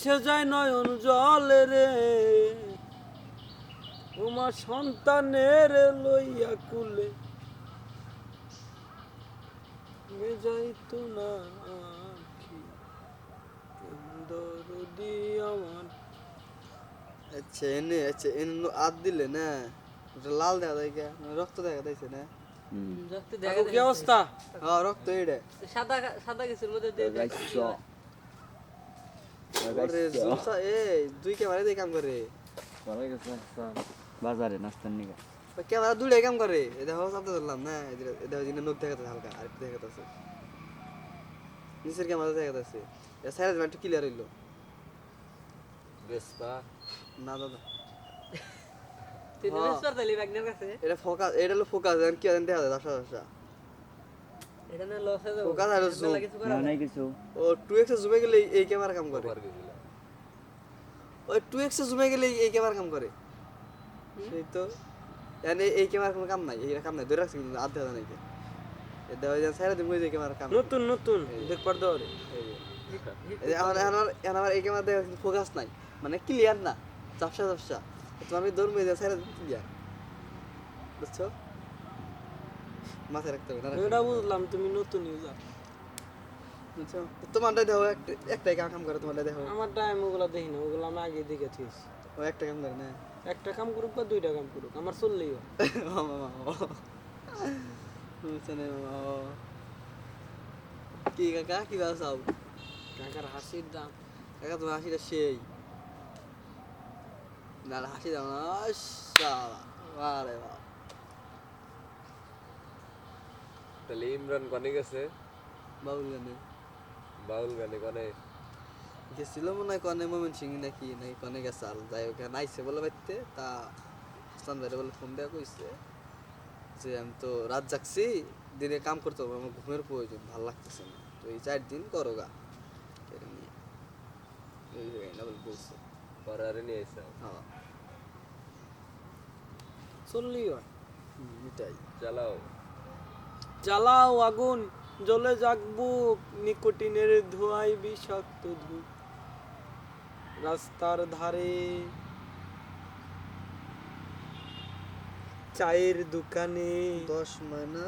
সে যায় নয়ন জলে রে তোমার সন্তানের লইয়া কুলে যাইতো না আখি দরদি আমার। আচ্ছা এনে আদ দিলে না ওটা লাল দেখা যায় কে রক্ত দেখা যাইছে না রক্ত কাকু, দেখা কি অবস্থা? হ্যাঁ রক্ত এইটা সাদা সাদা কিছুর মধ্যে দিয়ে ওরে জুলসা এই দুই ক্যামেরা দিয়ে কাম করে বাজারে নাস্তার নিগা ক্যামেরা দুইটাই কাম করে এ দেখো শব্দ ধরলাম না এটা জিনে নখ দেখাতে হালকা আর একটু দেখাতেছে নিচের ক্যামেরা দেখাতেছে এ সাইড একটু ক্লিয়ার হইলো বেসপা না দাদা তুই নিউজ করতে ব্যাগনের কাছে এটা ফোকাস এটা হলো ফোকাস কি আছেন দেখা যায় দশা দশা এটা না লস হয়ে যাবে ফোকাস আর জুম কিছু করা নাই কিছু ও 2x এ জুমে গেলে এই ক্যামেরা কাম করে ওই 2x এ জুমে গেলে এই ক্যামেরা কাম করে সেই তো মানে এই ক্যামেরা কোনো কাম নাই এই কাম নাই ধরে রাখছি কিন্তু আধা নাই এ দেওয়া যায় সাইড দিন কই যে ক্যামেরা কাম নতুন নতুন দেখবার দাও রে। এই আমার এই ক্যামেরা দেখা ফোকাস নাই মানে ক্লিয়ার না ঝাপসা ঝাপসা তো আমি দৌড় মেয়ে সাইড দিন ক্লিয়ার বুঝছো মাথায় রাখতে হবে না এটা বুঝলাম তুমি নতুন ইউজার। বুঝছো তোমারটাই দেখো একটাই কাম করে তোমারটাই দেখো আমার টাইম ওগুলা দেখি না, ওগুলো আমি আগে দেখে থিয়েছি। ও একটা কাম করে না একটা কাম করুক বা দুইটা কাম করুক আমার চললেই হয়। মামা বুঝছো না মামা কি কাকা কি বাসাও কাকার হাসির দাম কাকা তোমার হাসিটা সেই না হাসি দাও না শালা আরে বাবা তাহলে ইমরান কনে গেছে বাউল গানে বাউল গানে কনে গেছিল মনে হয় কনে মোমেন সিং নাকি নাকি কনে গেছে আর যাই হোক নাইছে বলে বাইতে তা হাসান ভাইরে বলে ফোন দেওয়া কইছে যে আমি তো রাত জাগছি দিনে কাম করতে হবে আমার ঘুমের প্রয়োজন ভালো লাগতেছে না তো এই 4 দিন করো গা এই না বলে বলছে পরে আরে নিয়ে আইসা হ্যাঁ চললেই হয়। এটাই চালাও জ্বালাও আগুন জ্বলে জাগবো নিকোটিনের ধোঁয়ায় বিষাক্ত ধূপ রাস্তার ধারে চায়ের দোকানে 10 মাইনা